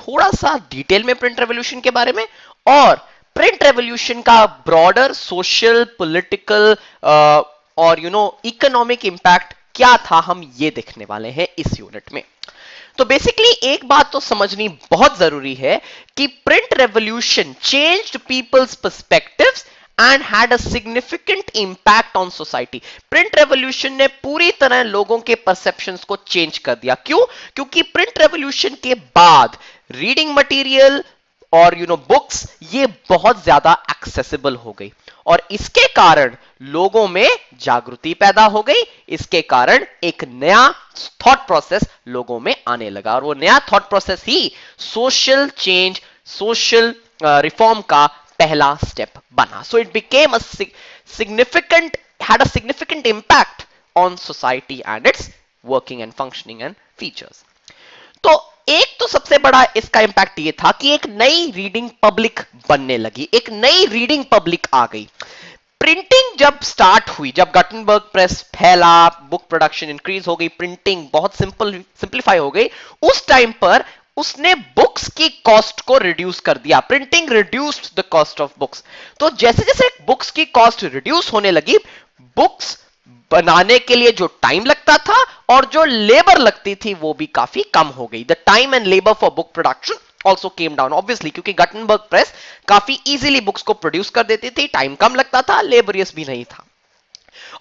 थोड़ा सा डिटेल में प्रिंट रेवोल्यूशन के बारे में और प्रिंट रेवोल्यूशन का ब्रॉडर सोशल पॉलिटिकल और इकोनॉमिक इंपैक्ट क्या था, हम ये देखने वाले हैं इस यूनिट में। तो बेसिकली एक बात तो समझनी बहुत जरूरी है कि print revolution changed people's perspectives and had a significant impact on society. Print revolution ने पूरी तरह लोगों के परसेप्शंस को चेंज कर दिया। क्यों? क्योंकि प्रिंट रेवोल्यूशन के बाद रीडिंग मटेरियल और बुक्स ये बहुत ज्यादा एक्सेसिबल हो गई और इसके कारण लोगों में जागृति पैदा हो गई। इसके कारण एक नया थॉट प्रोसेस लोगों में आने लगा और वो नया थॉट प्रोसेस ही सोशल चेंज, सोशल रिफॉर्म का पहला स्टेप बना। सो it became had a significant impact on society and its working and functioning and features. तो एक तो सबसे बड़ा इसका इंपैक्ट ये था कि एक नई रीडिंग पब्लिक बनने लगी, एक नई रीडिंग पब्लिक आ गई। प्रिंटिंग जब स्टार्ट हुई, जब गटनबर्ग प्रेस फैला, बुक प्रोडक्शन इंक्रीज हो गई, प्रिंटिंग बहुत सिंपलीफाई हो गई, उस टाइम पर उसने बुक्स की कॉस्ट को रिड्यूस कर दिया। Printing reduced the cost of books. तो जैसे जैसे बुक्स की कॉस्ट रिड्यूस होने लगी, बुक्स बनाने के लिए जो टाइम लगता था और जो लेबर लगती थी वो भी काफी कम हो गई। The time and labour for book production also came down obviously, क्योंकि गटनबर्ग प्रेस काफी इजीली बुक्स को प्रोड्यूस कर देती थी, टाइम कम लगता था, लेबरियस भी नहीं था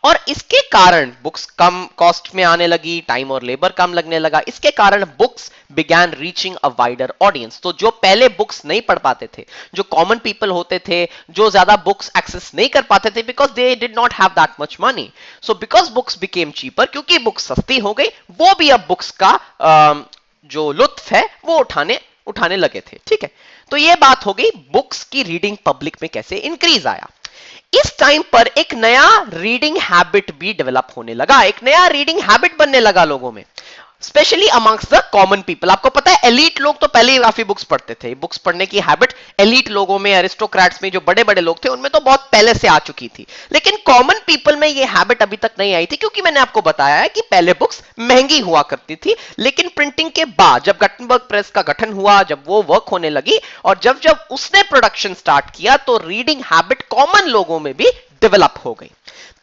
और इसके कारण बुक्स कम कॉस्ट में आने लगी, टाइम और लेबर कम लगने लगा। इसके कारण books began reaching a wider audience. तो जो पहले बुक्स नहीं पढ़ पाते थे, जो कॉमन पीपल होते थे, जो ज्यादा बुक्स एक्सेस नहीं कर पाते थे because they did not have that much money, so because books became cheaper, क्योंकि बुक्स सस्ती हो गई, वो भी अब बुक्स का जो लुत्फ है वो उठाने लगे थे। ठीक है, तो ये बात हो गई बुक्स की रीडिंग पब्लिक में कैसे इंक्रीज आया। इस टाइम पर एक नया रीडिंग हैबिट भी डेवलप होने लगा, एक नया रीडिंग हैबिट बनने लगा लोगों में, specially amongst the common people. आपको पता है एलीट लोग तो पहले ही काफी बुक्स पढ़ते थे, बुक्स पढ़ने की हैबिट एलीट लोगों में, एरिस्टोक्रेट्स में, जो बड़े बड़े लोग थे उनमें तो बहुत पहले से आ चुकी थी, लेकिन कॉमन पीपल में ये हैबिट अभी तक नहीं आई थी, क्योंकि मैंने आपको बताया है कि पहले बुक्स महंगी हुआ करती थी। लेकिन प्रिंटिंग के बाद जब गटनबर्ग प्रेस का गठन हुआ, जब वो वर्क होने लगी और जब उसने प्रोडक्शन स्टार्ट किया, तो रीडिंग हैबिट कॉमन लोगों में भी डेवलप हो गई।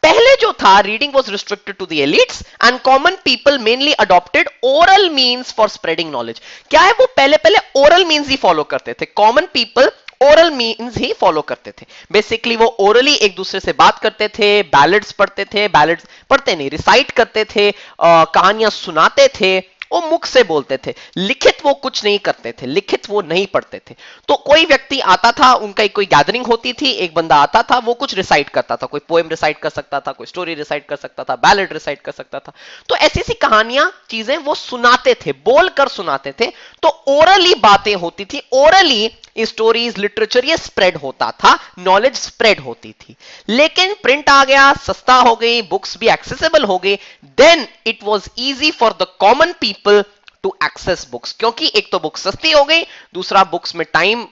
पहले जो था reading was restricted to the elites and common people mainly adopted oral means for spreading knowledge. क्या है, वो पहले ओरल मीन्स ही फॉलो करते थे, common people oral means he follow करते थे। बेसिकली वो ओरली एक दूसरे से बात करते थे, बैलेड्स पढ़ते थे, बैलेड्स पढ़ते नहीं रिसाइट करते थे, कहानियां सुनाते थे, वो मुख से बोलते थे, लिखित वो कुछ नहीं करते थे, लिखित वो नहीं पढ़ते थे। तो कोई व्यक्ति आता था, उनका कोई गैदरिंग होती थी, एक बंदा आता था, वो कुछ रिसाइट करता था, कोई पोएम रिसाइट कर सकता था, कोई स्टोरी रिसाइट कर सकता था, बैलेड रिसाइट कर सकता था। तो ऐसी ऐसी कहानियां, चीजें वो सुनाते थे, बोलकर सुनाते थे। तो ओरली बातें होती थी, ओरली स्टोरीज, लिटरेचर ये स्प्रेड होता था, नॉलेज स्प्रेड होती थी। लेकिन प्रिंट आ गया, सस्ता हो गई, बुक्स भी एक्सेसिबल हो गई, then it was easy for the common people to access books. क्योंकि एक तो बुक्स सस्ती हो गई, दूसरा बुक्स में टाइम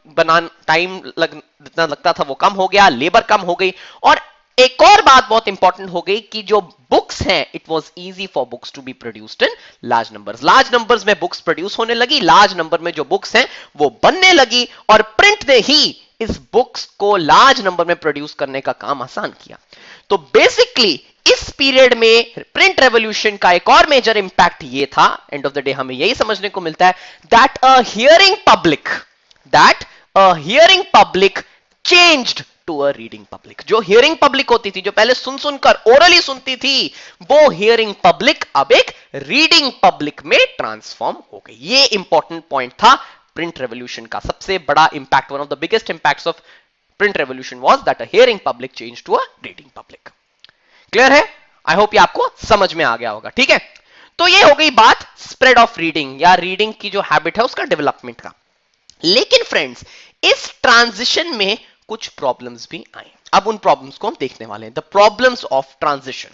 जितना लगता था वो कम हो गया, लेबर कम हो गई, और एक और बात बहुत इंपॉर्टेंट हो गई कि जो बुक्स हैं, it was easy for books to be produced in large numbers. Large numbers में बुक्स प्रोड्यूस होने लगी, लार्ज नंबर में जो बुक्स हैं वो बनने लगी, और प्रिंट ने ही इस बुक्स को लार्ज नंबर में प्रोड्यूस करने का काम आसान किया। तो बेसिकली इस पीरियड में प्रिंट रेवोल्यूशन का एक और मेजर इंपैक्ट ये था, एंड ऑफ द डे हमें यही समझने को मिलता है, that a hearing public changed to a reading public. जो हियरिंग पब्लिक होती थी, जो पहले सुनकर ओरली सुनती थी, वो हियरिंग पब्लिक अब एक रीडिंग पब्लिक में ट्रांसफॉर्म हो गई। ये इंपॉर्टेंट पॉइंट था प्रिंट रेवोल्यूशन का, सबसे बड़ा impact, one of the biggest impacts of print revolution was that a hearing public changed to a reading public. Clear है? आई होप ये आपको समझ में आ गया होगा। ठीक है, तो ये हो गई बात स्प्रेड ऑफ रीडिंग या रीडिंग की जो हैबिट है उसका डेवलपमेंट का। लेकिन फ्रेंड्स, इस ट्रांजिशन में कुछ प्रॉब्लम्स भी आई। अब उन प्रॉब्लम्स को हम देखने वाले हैं, द प्रॉब्लम्स ऑफ ट्रांजिशन।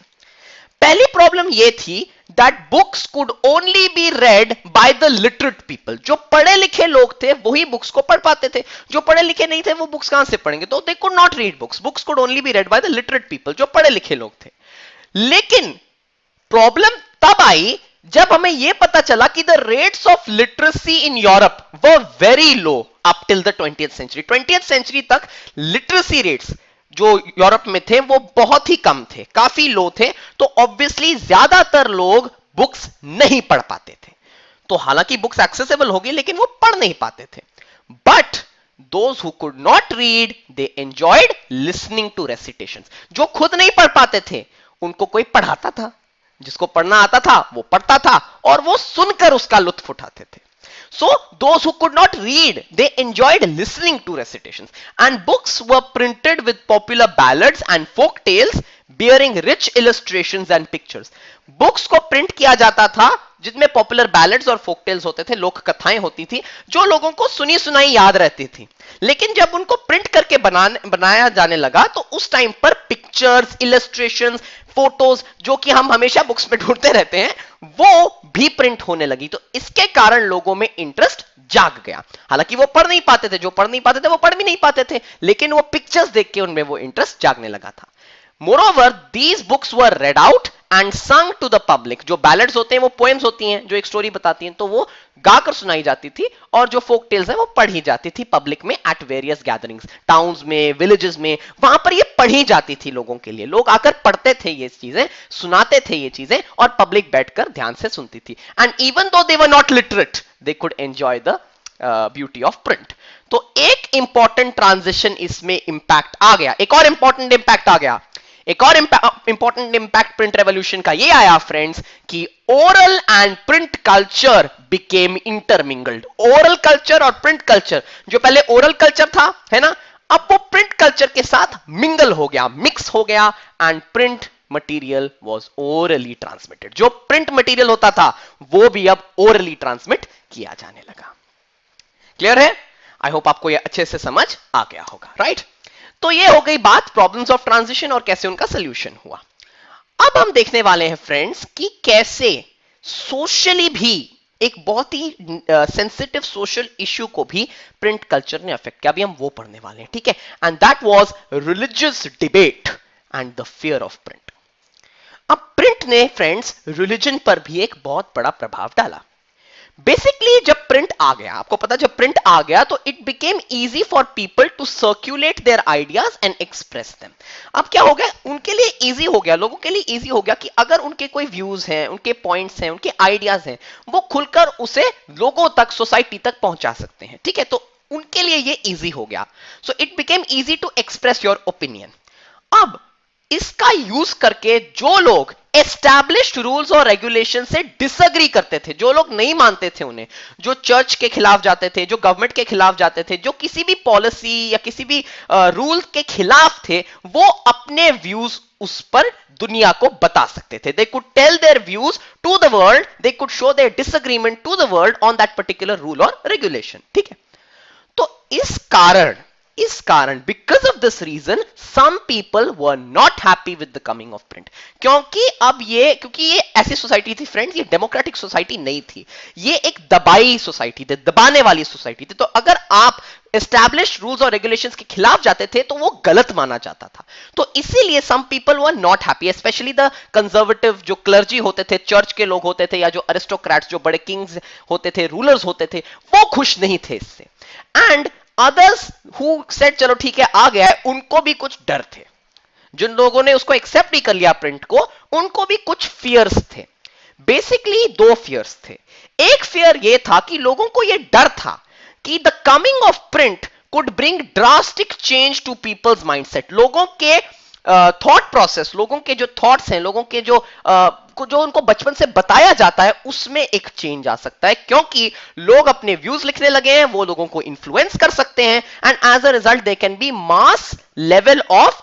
पहली प्रॉब्लम यह थी that books could only be read by the literate people. जो पढ़े लिखे लोग थे वही बुक्स को पढ़ पाते थे, जो पढ़े लिखे नहीं थे वो बुक्स कहां से पढ़ेंगे? तो they could not read books, books could only be read by the literate people, जो पढ़े लिखे लोग थे। लेकिन प्रॉब्लम तब आई जब हमें यह पता चला कि the rates of literacy in Europe were very low up till the 20th century तक लिटरेसी रेट्स जो यूरोप में थे वो बहुत ही कम थे, काफी लो थे, तो ऑब्वियसली ज्यादातर लोग बुक्स नहीं पढ़ पाते थे। तो हालांकि बुक्स एक्सेसिबल होगी लेकिन वो पढ़ नहीं पाते थे। But those who could not read, they enjoyed listening to recitations. जो खुद नहीं पढ़ पाते थे उनको कोई पढ़ाता था, जिसको पढ़ना आता था वो पढ़ता था और वो सुनकर उसका लुत्फ उठाते थे। So those who could not read, they enjoyed listening to recitations, and books were printed with popular ballads and folk tales bearing rich illustrations and pictures. Books को प्रिंट किया जाता था जिसमें पॉपुलर बैलेड्स और फोक टेल्स होते थे, लोक कथाएं होती थी जो लोगों को सुनी सुनाई याद रहती थी। लेकिन जब उनको प्रिंट करके बनाया जाने लगा तो उस टाइम पर पिक्चर्स, इलस्ट्रेशंस, फोटोज जो कि हम हमेशा बुक्स में ढूंढते रहते हैं वो भी प्रिंट होने लगी। तो इसके कारण लोगों में इंटरेस्ट जाग गया। हालांकि वो पढ़ नहीं पाते थे, जो पढ़ नहीं पाते थे वो पढ़ भी नहीं पाते थे, लेकिन वो पिक्चर्स देख के उनमें वो इंटरेस्ट जागने लगा था। Moreover, these books were read out and sung to the public. जो बैलेड्स होते हैं वो पोएम्स होती हैं जो एक स्टोरी बताती हैं, तो वो गाकर सुनाई जाती थी, और जो फोक टेल्स हैं वो पढ़ी जाती थी पब्लिक में एट वेरियस गैदरिंग्स, टाउन्स में, विलेजेस में, वहां पर ये पढ़ी जाती थी लोगों के लिए। लोग आकर पढ़ते थे ये चीजें, सुनाते थे ये चीजें, और पब्लिक बैठकर ध्यान से सुनती थी। And even though they were not literate, they could enjoy the beauty of print. तो एक इंपॉर्टेंट ट्रांजिशन इसमें इंपैक्ट आ गया, एक और इंपॉर्टेंट इंपैक्ट आ गया। एक और इंपॉर्टेंट इंपैक्ट प्रिंट रेवोल्यूशन का ये आया फ्रेंड्स कि oral and print culture became intermingled. Oral culture और प्रिंट कल्चर, जो पहले ओरल कल्चर था, है ना, अब वो प्रिंट कल्चर के साथ मिंगल हो गया, मिक्स हो गया, and print material was orally transmitted. जो प्रिंट मटेरियल होता था वो भी अब ओरली ट्रांसमिट किया जाने लगा। क्लियर है? आई होप आपको ये अच्छे से समझ आ गया होगा, राइट? तो ये हो गई बात प्रॉब्लम्स ऑफ ट्रांजिशन और कैसे उनका सोल्यूशन हुआ। अब हम देखने वाले हैं फ्रेंड्स कि कैसे सोशली भी एक बहुत ही सेंसिटिव सोशल इश्यू को भी प्रिंट कल्चर ने अफेक्ट किया। अभी हम वो पढ़ने वाले हैं, ठीक है? And that was religious debate and the fear of print. अब प्रिंट ने फ्रेंड्स रिलीजन पर भी एक बहुत बड़ा प्रभाव डाला। बेसिकली जब प्रिंट आ गया, आपको पता, जब प्रिंट आ गया तो it became easy for people to circulate their ideas and express them. अब क्या हो गया, उनके लिए इजी हो गया, लोगों के लिए इजी हो गया कि अगर उनके कोई व्यूज हैं, उनके पॉइंट्स हैं, उनके आइडियाज हैं, वो खुलकर उसे लोगों तक, सोसाइटी तक पहुंचा सकते हैं, ठीक है? तो उनके लिए ये इजी हो गया। So it became easy to express your opinion. अब इसका यूज करके जो लोग एस्टैब्लिश्ड रूल्स और रेगुलेशन से डिसएग्री करते थे, जो लोग नहीं मानते थे उन्हें, जो चर्च के खिलाफ जाते थे, जो गवर्नमेंट के खिलाफ जाते थे, जो किसी भी पॉलिसी या किसी भी रूल के खिलाफ थे, वो अपने व्यूज उस पर दुनिया को बता सकते थे। They could tell their views to the world, they could show their disagreement to the world on that particular rule और रेगुलेशन, ठीक है? तो इस कारण because of this reason some people were not happy with the coming of print. क्योंकि ये ऐसी society थी फ्रेंड्स, ये डेमोक्रेटिक सोसाइटी नहीं थी, ये एक दबाई सोसाइटी थी, दबाने वाली सोसाइटी थी। तो अगर आप एस्टैब्लिश्ड रूल्स और रेगुलेशंस के खिलाफ जाते थे तो वो गलत माना जाता था। तो इसीलिए some people were not happy, especially the conservative जो क्लर्जी होते थे, चर्च के लोग होते थे, या जो अरिस्टोक्रेट्स, जो बड़े किंग्स होते थे, रूलर्स होते थे, वो खुश नहीं थे इससे। एंड अदर्स हु सेड चलो ठीक है आ गया है, उनको भी कुछ डर थे। जिन लोगों ने उसको एक्सेप्ट भी कर लिया प्रिंट को, उनको भी कुछ फियर्स थे। बेसिकली दो फियर्स थे। एक फियर ये था कि लोगों को ये डर था कि the coming of print could bring drastic change to people's mindset. लोगों के थॉट प्रोसेस, लोगों के जो थॉट्स हैं, लोगों के जो उनको बचपन से बताया जाता है, उसमें एक चेंज आ सकता है, क्योंकि लोग अपने व्यूज लिखने लगे हैं, वो लोगों को इन्फ्लुएंस कर सकते हैं, and as a result they can be mass level of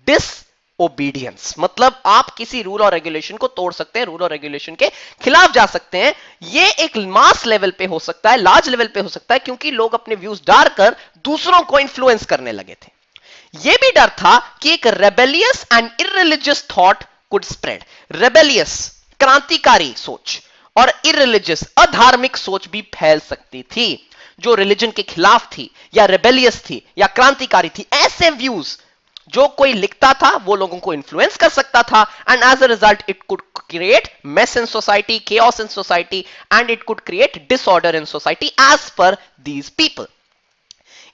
disobedience. मतलब आप किसी रूल और रेगुलेशन को तोड़ सकते हैं, रूल और रेगुलेशन के खिलाफ जा सकते हैं। ये एक मास लेवल पे हो सकता है, लार्ज लेवल पे हो सकता है, क्योंकि लोग अपने व्यूज डालकर दूसरों को इन्फ्लुएंस करने लगे थे। यह भी डर था कि एक rebellious and irreligious thought could spread. Rebellious, क्रांतिकारी सोच, और इररिलीजियस, अधार्मिक सोच भी फैल सकती थी, जो रिलीजन के खिलाफ थी, या रेबेलियस थी, या क्रांतिकारी थी। ऐसे व्यूज जो कोई लिखता था वो लोगों को इन्फ्लुएंस कर सकता था, and as a result it could create mess in society, chaos in society, and it could create disorder in society as per these people.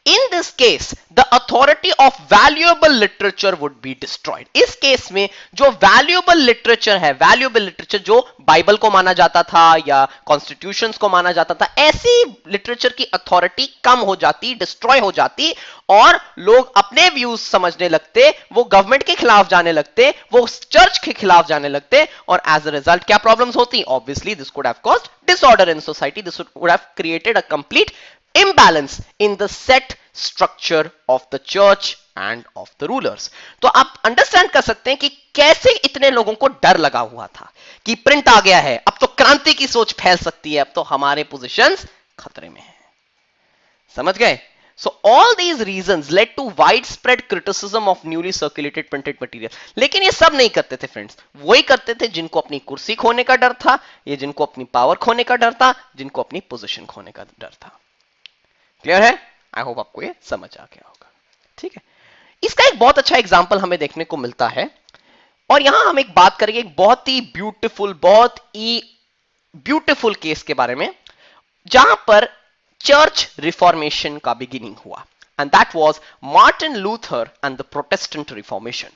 In this case, the authority of valuable literature would be destroyed. इस case में जो valuable literature है, valuable literature जो Bible को माना जाता था या कॉन्स्टिट्यूशंस को माना जाता था, ऐसी लिटरेचर की अथॉरिटी कम हो जाती, डिस्ट्रॉय हो जाती, और लोग अपने व्यूज समझने लगते, वो गवर्नमेंट के खिलाफ जाने लगते, वो चर्च के खिलाफ जाने लगते, और एज अ रिजल्ट क्या प्रॉब्लम्स होती? Obviously this could have caused disorder in society, this would have created a complete imbalance in the set structure of the church and of the rulers. तो आप understand कर सकते हैं कि कैसे इतने लोगों को डर लगा हुआ था कि प्रिंट आ गया है, अब तो क्रांति की सोच फैल सकती है, अब तो हमारे पोजीशंस खतरे में हैं। समझ गए? So all these reasons led to widespread criticism of newly circulated printed material. लेकिन ये सब नहीं करते थे फ्रेंड्स, वही करते थे जिनको अपनी कुर्सी खोने का डर था, ये जिनको अपनी पावर खोने का डर था, जिनको अपनी पोजीशन खोने का डर था। क्लियर है? आई होप आपको ये समझ आ गया होगा। ठीक है, इसका एक बहुत अच्छा एग्जांपल हमें देखने को मिलता है, और यहां हम एक बात करेंगे एक बहुत ही ब्यूटीफुल केस के बारे में, जहां पर चर्च रिफॉर्मेशन का बिगिनिंग हुआ, and that was Martin Luther and the Protestant reformation.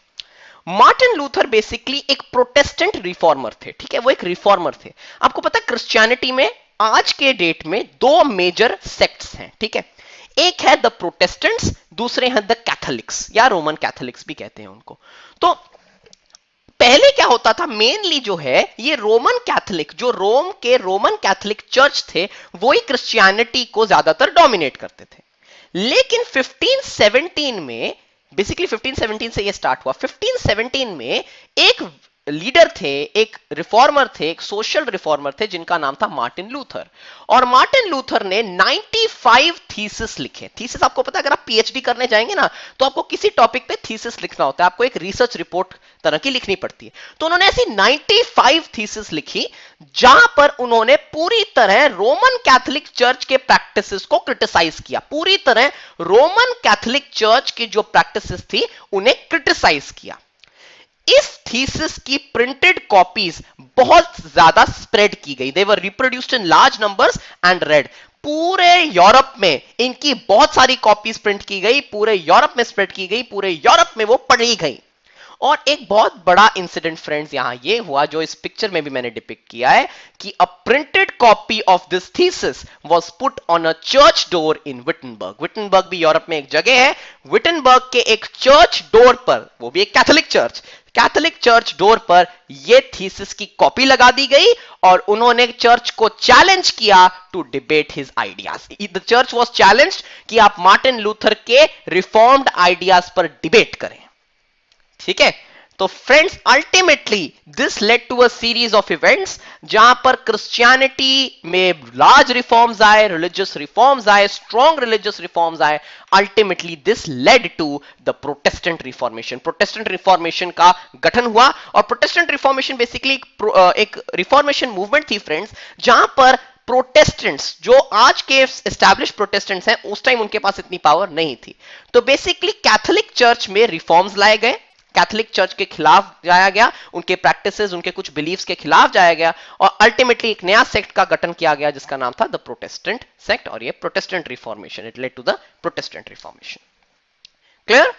Martin Luther basically एक प्रोटेस्टेंट रिफॉर्मर थे। ठीक है, वो एक रिफॉर्मर थे। आपको पता है क्रिश्चियनिटी में आज के डेट में दो मेजर सेक्ट्स हैं। ठीक है, एक है द प्रोटेस्टेंट्स, दूसरे हैं द कैथोलिक्स या रोमन कैथोलिक्स भी कहते हैं उनको। तो पहले क्या होता था, मेनली जो है ये रोमन कैथोलिक, जो रोम के रोमन कैथोलिक चर्च थे, वो ही क्रिश्चियनिटी को ज्यादातर डोमिनेट करते थे। लेकिन 1517 में, बेसिकली 1517 से ये स्टार्ट हुआ, 1517 में एक लीडर थे, एक रिफॉर्मर थे, एक सोशल रिफॉर्मर थे, जिनका नाम था मार्टिन लूथर। और मार्टिन लूथर ने 95 थीसिस लिखे। थीसिस आपको पता है, अगर आप पीएचडी करने जाएंगे ना, तो आपको किसी टॉपिक पे थीसिस लिखना होता है, आपको एक रिसर्च रिपोर्ट तरह की लिखनी पड़ती है। तो उन्होंने ऐसी 95 थीसिस लिखी, जहां पर उन्होंने पूरी तरह रोमन कैथोलिक चर्च के प्रैक्टिसेस को क्रिटिसाइज किया। पूरी तरह रोमन कैथोलिक चर्च की जो प्रैक्टिसेस थी उन्हें क्रिटिसाइज किया। इस थीसिस की प्रिंटेड कॉपीज बहुत ज्यादा स्प्रेड की गई। They were reproduced in large numbers and read. पूरे यूरोप में इनकी बहुत सारी कॉपीज प्रिंट की गई, पूरे यूरोप में स्प्रेड की गई, पूरे यूरोप में वो पढ़ी गई। और एक बहुत बड़ा इंसिडेंट फ्रेंड्स यहां ये हुआ, जो इस पिक्चर में भी मैंने डिपिक्ट किया है, कि अ printed copy of this thesis was put on a church door in Wittenberg. Wittenberg भी यूरोप में एक जगह है। विटनबर्ग के एक चर्च डोर पर, वो भी एक कैथोलिक चर्च डोर पर ये थीसिस की कॉपी लगा दी गई, और उन्होंने चर्च को चैलेंज किया to debate his ideas. The church was challenged कि आप मार्टिन लूथर के रिफॉर्म्ड आइडियाज पर डिबेट करें। ठीक है, तो friends ultimately this led to a series of events, जहां पर क्रिश्चियनिटी में लार्ज रिफॉर्म्स आए, रिलीजियस रिफॉर्म्स आए, स्ट्रॉन्ग रिलीजियस रिफॉर्म्स आए। Ultimately this led to the Protestant Reformation. Protestant Reformation का गठन हुआ, और प्रोटेस्टेंट रिफॉर्मेशन बेसिकली एक रिफॉर्मेशन मूवमेंट थी फ्रेंड्स, जहां पर प्रोटेस्टेंट्स, जो आज के एस्टैब्लिश प्रोटेस्टेंट्स हैं, उस टाइम उनके पास इतनी पावर नहीं थी। तो बेसिकली कैथोलिक चर्च में रिफॉर्म्स लाए गए, कैथोलिक चर्च के खिलाफ जाया गया, उनके प्रैक्टिसेस, उनके कुछ बिलीफ्स के खिलाफ जाया गया, और अल्टीमेटली एक नया सेक्ट का गठन किया गया जिसका नाम था द प्रोटेस्टेंट सेक्ट, और ये Protestant Reformation, it led to the Protestant Reformation. Clear?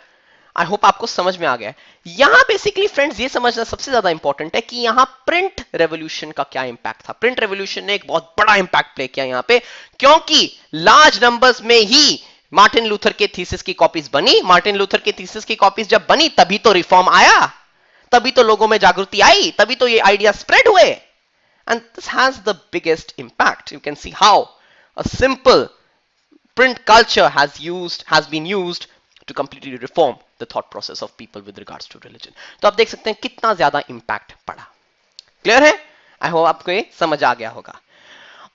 I hope आपको समझ में आ गया। यहां बेसिकली फ्रेंड्स ये समझना सबसे ज्यादा इंपॉर्टेंट है कि यहां प्रिंट रेवोल्यूशन का क्या इंपैक्ट था। प्रिंट रेवोल्यूशन ने एक बहुत बड़ा इंपैक्ट प्ले किया यहां पे, क्योंकि लार्ज नंबर्स में ही मार्टिन लूथर के थीसिस की कॉपीज बनी। मार्टिन लूथर के थीसिस की कॉपीज जब बनी, तभी तो रिफॉर्म आया, तभी तो लोगों में जागृति आई, तभी तो ये आइडिया स्प्रेड हुए। And this has the biggest impact. You can see how a simple print culture has been used to completely reform the thought process of people with regards to religion. तो आप देख सकते हैं कितना ज्यादा impact पड़ा। Clear है? I hope आपको ये समझ आ गया होगा।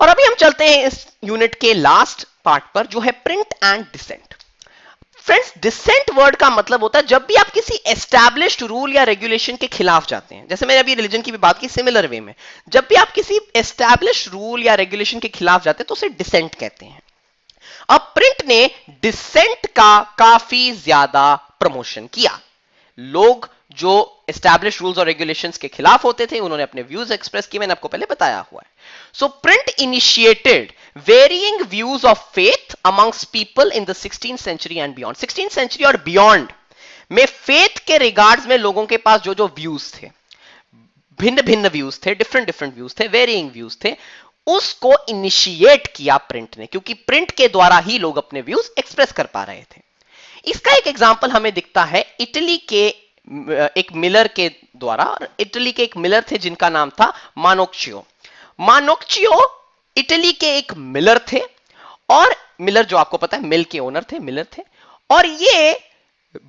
और अभी हम चलते हैं इस यूनिट के लास्ट पार्ट पर, जो है print and dissent. Friends, dissent word का मतलब होता है जब भी आप किसी एस्टैब्लिश्ड रूल या रेगुलेशन के खिलाफ जाते हैं। जैसे मैंने अभी रिलीजन की भी बात की, सिमिलर वे में जब भी आप किसी एस्टैब्लिश्ड रूल या रेगुलेशन के खिलाफ जाते हैं तो उसे डिसेंट कहते हैं। अब प्रिंट ने डिसेंट का काफी ज्यादा प्रमोशन किया। लोग जो एस्टैब्लिश रूल्स और रेगुलेशंस के खिलाफ होते थे उन्होंने अपने व्यूज एक्सप्रेस किए, मैंने आपको पहले बताया हुआ है. So print initiated varying views of faith amongst people in the 16th century and beyond. 16th century और बियॉन्ड में फेथ के रिगार्ड्स में लोगों के पास जो जो व्यूज थे, भिन्न भिन्न व्यूज थे, डिफरेंट डिफरेंट व्यूज थे, वेरिंग व्यूज थे, उसको इनिशिएट किया प्रिंट ने, क्योंकि प्रिंट के द्वारा ही लोग अपने व्यूज एक्सप्रेस कर पा रहे थे. इसका एक एग्जांपल हमें दिखता है इटली के एक मिलर के द्वारा. इटली के एक मिलर थे जिनका नाम था मानोक्चियो. मानोक्चियो इटली के एक मिलर थे, और मिलर जो आपको पता है मिल के ओनर थे, मिलर थे, और ये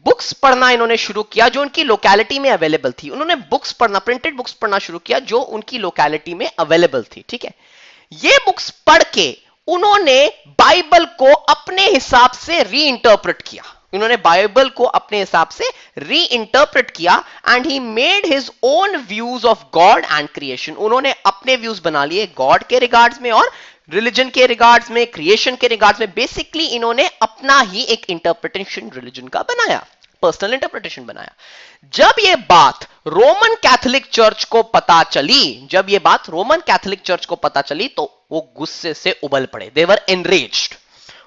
बुक्स पढ़ना इन्होंने शुरू किया जो उनकी लोकेलिटी में अवेलेबल थी. उन्होंने बुक्स पढ़ना, प्रिंटेड बुक्स पढ़ना शुरू किया जो उनकी लोकेलिटी में अवेलेबल थी. ठीक है, ये बुक्स पढ़ के उन्होंने बाइबल को अपने हिसाब से री इंटरप्रेट किया. उन्होंने बाइबल को अपने हिसाब से री इंटरप्रेट किया and he made his own views of God and creation. उन्होंने अपने व्यूज बना लिए गॉड के रिगार्ड्स में और रिलीजन के रिगार्ड्स में, क्रिएशन के रिगार्ड्स में. बेसिकली इन्होंने अपना ही एक इंटरप्रिटेशन रिलीजन का बनाया, पर्सनल इंटरप्रिटेशन बनाया. जब ये बात रोमन कैथोलिक चर्च को पता चली, जब ये बात रोमन कैथोलिक चर्च को पता चली तो वो गुस्से से उबल पड़े. दे वर एनरेज्ड.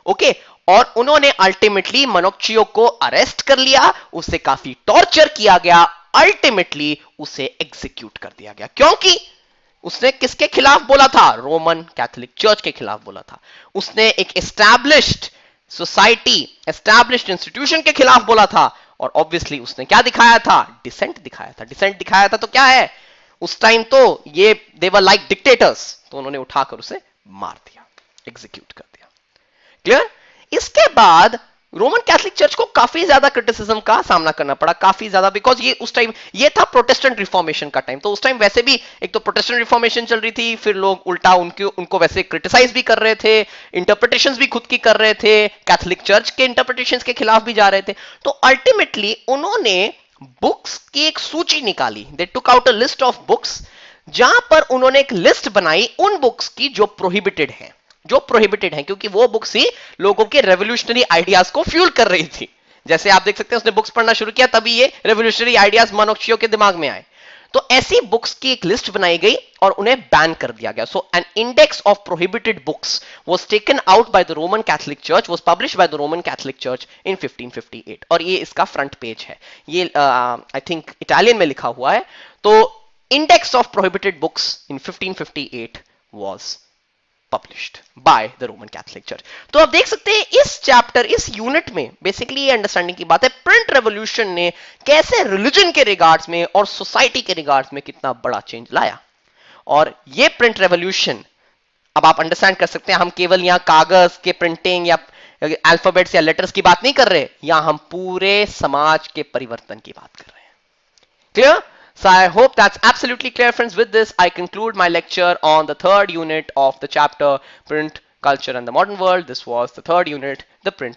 ओके, और उन्होंने अल्टीमेटली मनोक्चियो को अरेस्ट कर लिया, उसे काफी टॉर्चर किया गया, अल्टीमेटली उसे एग्जीक्यूट कर दिया गया. क्योंकि उसने किसके खिलाफ बोला था? रोमन कैथोलिक चर्च के खिलाफ बोला था. उसने एक एस्टैब्लिश्ड सोसाइटी, एस्टैब्लिश्ड इंस्टीट्यूशन के खिलाफ बोला था, और ऑब्वियसली उसने क्या दिखाया था? डिसेंट दिखाया था. डिसेंट दिखाया था तो क्या है, उस टाइम तो ये दे वर लाइक डिक्टेटर्स, तो उन्होंने उठाकर उसे मार दिया, एग्जीक्यूट कर दिया. क्लियर? इसके बाद रोमन कैथोलिक चर्च को काफी ज्यादा क्रिटिसिज्म का सामना करना पड़ा, काफी ज्यादा, बिकॉज ये उस टाइम ये था प्रोटेस्टेंट रिफॉर्मेशन का टाइम. तो उस टाइम वैसे भी एक तो प्रोटेस्टेंट रिफॉर्मेशन चल रही थी, फिर लोग उल्टा उनको वैसे क्रिटिसाइज भी कर रहे थे, इंटरप्रिटेशंस भी खुद की कर रहे थे, कैथोलिक चर्च के इंटरप्रिटेशंस के खिलाफ भी जा रहे थे. तो अल्टीमेटली उन्होंने बुक्स की एक सूची निकाली. They took out a list of books, जहां पर उन्होंने एक लिस्ट बनाई उन बुक्स की जो प्रोहिबिटेड है, जो प्रोहिबिटेड है, क्योंकि वो बुक्स ही लोगों के रेवोल्यूशनरी आइडियाज को फ्यूल कर रही थी. जैसे आप देख सकते हैं उसने बुक्स पढ़ना शुरू किया, तभी ये रेवोल्यूशनरी आइडियाज मनोक्चियो के दिमाग में आए. तो ऐसी बुक्स की एक लिस्ट बनाई गई और उन्हें बैन कर दिया गया. So an index of prohibited books was taken out by the Roman Catholic church, was published by the Roman Catholic church in 1558. और ये इसका फ्रंट पेज है, ये आई थिंक इटालियन में लिखा हुआ है. तो index of prohibited books in 1558 was published by the Roman Catholic Church. तो आप देख सकते हैं इस चैप्टर, इस यूनिट में बेसिकली ये अंडरस्टैंडिंग की बात है प्रिंट रेवोल्यूशन ने कैसे रिलीजन के रिगार्ड्स में और सोसाइटी के रिगार्ड्स में कितना बड़ा चेंज लाया. और ये प्रिंट रेवोल्यूशन अब आप अंडरस्टैंड कर सकते हैं, हम केवल यहां कागज के प्रिंटिंग या अल्फाबेट्स या लेटर्स की बात नहीं कर रहे, यहां हम पूरे समाज के परिवर्तन की बात कर रहे हैं. Clear? So I hope that's absolutely clear, friends. With this, I conclude my lecture on the third unit of the chapter Print, Culture and the Modern World. This was the third unit, the print